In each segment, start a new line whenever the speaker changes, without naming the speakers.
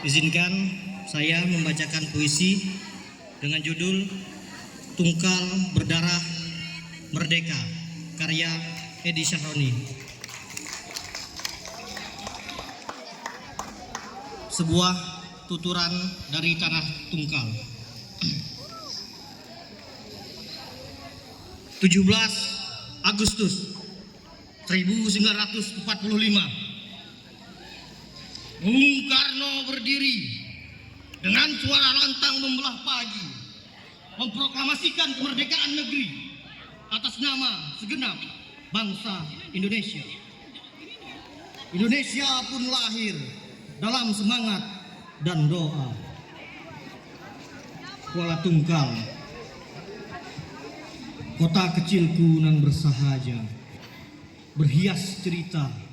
Izinkan saya membacakan puisi dengan judul Tungkal Berdarah Merdeka, karya Edi Syahroni. Sebuah tuturan dari tanah Tungkal. 17 Agustus 1945, Bung Karno berdiri dengan suara lantang membelah pagi, memproklamasikan kemerdekaan negeri atas nama segenap bangsa Indonesia. Indonesia pun lahir dalam semangat dan doa. Kuala Tungkal, kota kecilku nan bersahaja, berhias cerita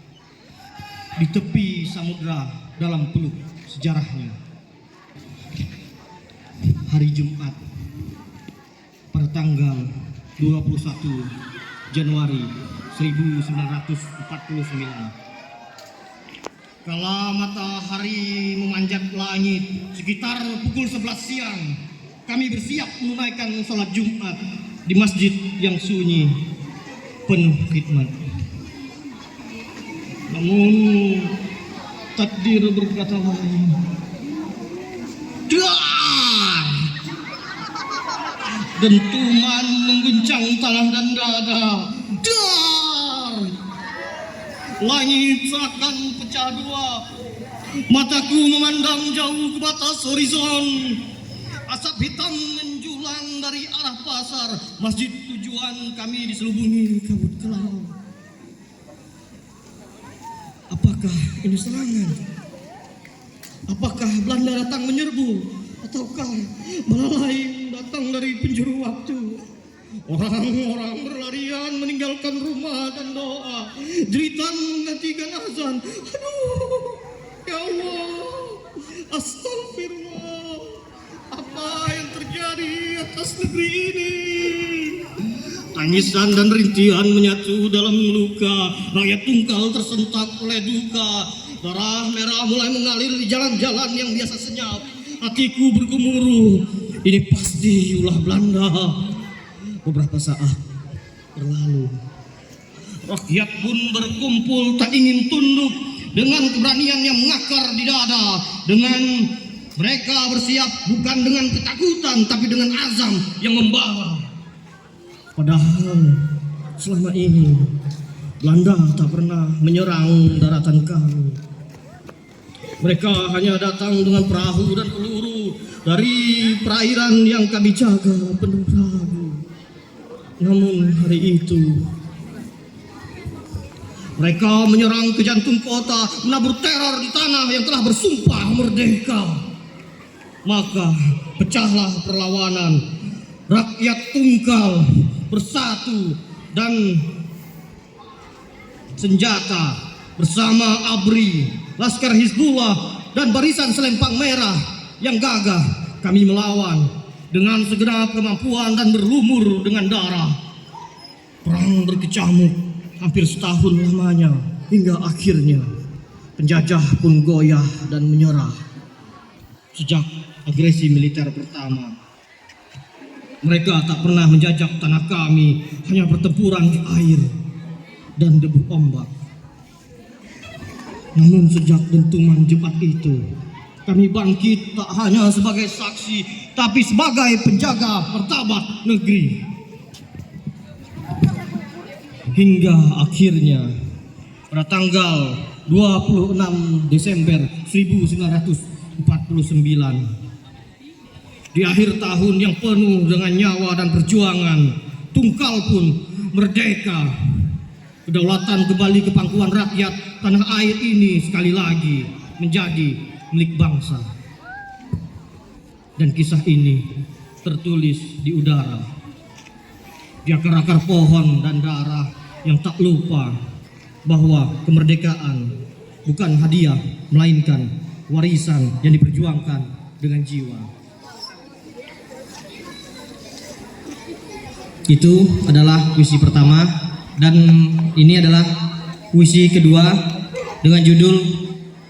di tepi samudra dalam peluk sejarahnya. Hari Jumat pada tanggal 21 Januari 1949. Kala matahari memanjat langit sekitar pukul 11 siang, kami bersiap menunaikan sholat Jumat di masjid yang sunyi penuh khidmat. Namun takdir berkata lain. Dar! Dentuman mengguncang tanah dan dada. Dar! Langit seakan pecah dua. Mataku memandang jauh ke batas horizon. Asap hitam menjulang dari arah pasar. Masjid tujuan kami diselubungi kabut kelam. Apakah ini serangan? Apakah Belanda datang menyerbu? Ataukah bala lain datang dari penjuru waktu? Orang-orang berlarian meninggalkan rumah dan doa. Jeritan menggantikan azan. Aduh, ya Allah, astagfirullah. Apa yang terjadi atas negeri ini? Tangisan dan rintihan menyatu dalam luka. Rakyat Tungkal tersentak oleh duka. Darah merah mulai mengalir di jalan-jalan yang biasa senyap. Hatiku bergemuruh. Ini pasti ulah Belanda. Beberapa saat berlalu. Rakyat pun berkumpul tak ingin tunduk dengan keberanian yang mengakar di dada. Dengan mereka bersiap bukan dengan ketakutan tapi dengan azam yang membara. Padahal selama ini Belanda tak pernah menyerang daratan kami. Mereka hanya datang dengan perahu dan peluru dari perairan yang kami jaga penuh ragu. Namun hari itu mereka menyerang ke jantung kota, menabur teror di tanah yang telah bersumpah merdeka. Maka pecahlah perlawanan. Rakyat Tungkal bersatu dan senjata bersama ABRI, Laskar Hizbullah dan barisan selempang merah yang gagah. Kami melawan dengan segenap kemampuan dan berlumur dengan darah. Perang berkecamuk hampir setahun lamanya hingga akhirnya penjajah pun goyah dan menyerah. Sejak agresi militer pertama, mereka tak pernah menjajah tanah kami, hanya pertempuran di air dan debu ombak. Namun sejak dentuman Jumat itu, kami bangkit tak hanya sebagai saksi, tapi sebagai penjaga martabat negeri. Hingga akhirnya pada tanggal 26 Desember 1949, di akhir tahun yang penuh dengan nyawa dan perjuangan, Tungkal pun merdeka. Kedaulatan kembali ke pangkuan rakyat. Tanah air ini sekali lagi menjadi milik bangsa. Dan kisah ini tertulis di udara, di akar-akar pohon dan darah yang tak lupa bahwa kemerdekaan bukan hadiah, melainkan warisan yang diperjuangkan dengan jiwa. Itu adalah puisi pertama, dan ini adalah puisi kedua dengan judul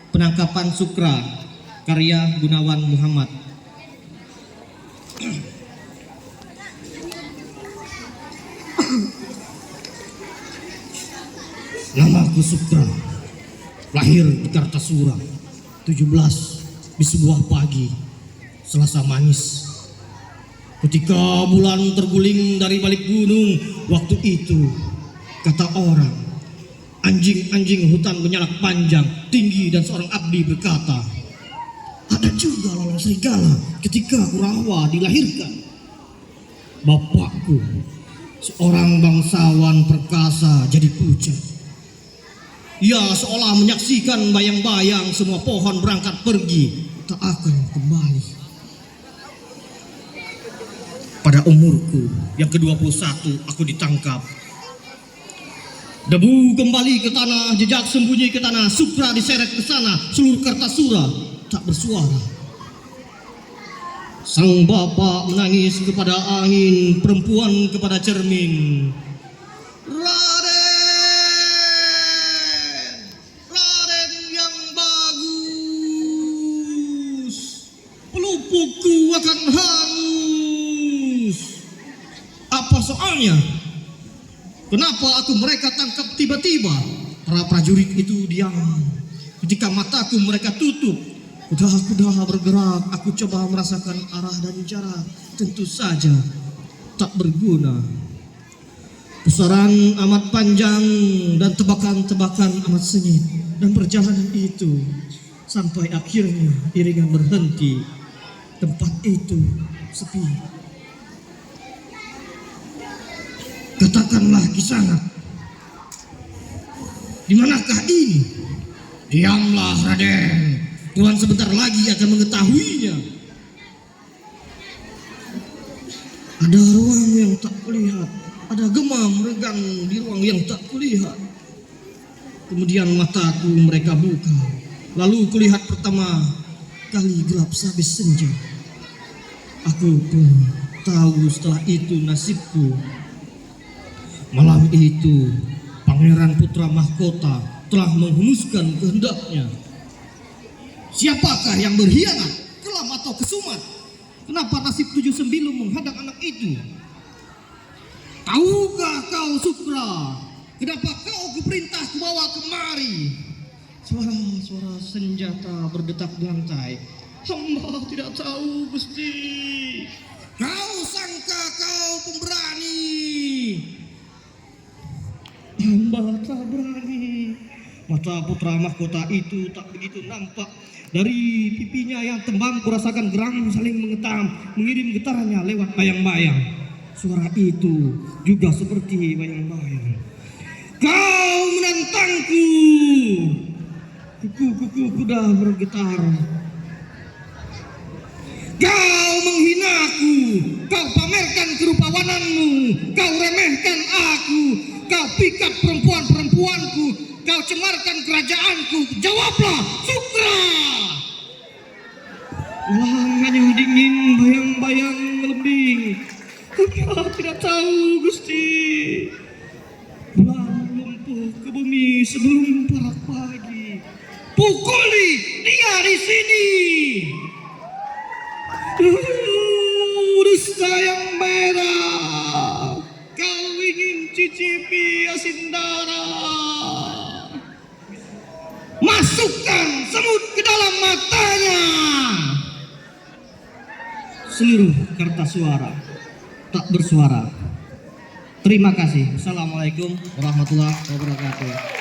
Penangkapan Sukra, karya Gunawan Muhammad. Namaku Sukra, lahir di Kartasura, 17 di sebuah pagi Selasa manis. Ketika bulan terguling dari balik gunung, waktu itu kata orang, anjing-anjing hutan menyalak panjang, tinggi, dan seorang abdi berkata, ada juga lalang serigala ketika Kurawa dilahirkan. Bapakku, seorang bangsawan perkasa, jadi pucat. Ia seolah menyaksikan bayang-bayang semua pohon berangkat pergi, tak akan kembali. Pada umurku yang ke-21 aku ditangkap. Debu kembali ke tanah, jejak sembunyi ke tanah, Sukra diseret ke sana, seluruh Kartasura tak bersuara. Sang bapak menangis kepada angin, perempuan kepada cermin. Raden yang bagus, pelupukku akan hangus. Apa soalnya? Kenapa mereka tangkap tiba-tiba? Para prajurit itu diam. Ketika mataku mereka tutup, kuda-kuda bergerak. Aku coba merasakan arah dan jarak. Tentu saja tak berguna. Pusaran amat panjang dan tebakan-tebakan amat sengit. Dan perjalanan itu sampai akhirnya iringan berhenti. Tempat itu sepi. Katakanlah Kisanak, di manakah ini? Diamlah Raden, Tuhan sebentar lagi akan mengetahuinya. Ada ruang yang tak kulihat, ada gemam regang di ruang yang tak kulihat. Kemudian mataku mereka buka, lalu kulihat pertama kali gelap sehabis senja. Aku pun tahu setelah itu nasibku. Malam itu Pangeran Putra Mahkota telah menghunuskan kehendaknya. Siapakah yang berkhianat, kelam atau kesumat? Kenapa nasib 7 sembilu menghadang anak itu? Tahukah kau Sukra, kenapa kau kuperintah kubawa kemari? Suara-suara senjata berdetak di lantai. Hamba tidak tahu, Gusti. Kau sangka kau pemberani? Hamba tak berani. Mata putra mahkota itu tak begitu nampak. Dari pipinya yang tembam kurasakan geram saling mengetam, mengirim getarannya lewat bayang-bayang. Suara itu juga seperti bayang-bayang. Kau menantangku. Kuku-kuku kuda bergetar. Kau menghinaku, kau pamerkan kerupawananmu, kau remehkan aku, kau pikat perempuan-perempuanku, kau cemarkan kerajaanku. Jawablah, Sukra! Lengannya dingin, bayang-bayang melembing. Aku tidak tahu, Gusti. Bulan lumpuh ke bumi sebelum parak pagi. Pukuli dia di sini. Dusta yang merah, kau ingin cicipi asin darah. Masukkan semut ke dalam matanya. Seluruh Kartasuara tak bersuara. Terima kasih. Assalamualaikum warahmatullahi wabarakatuh.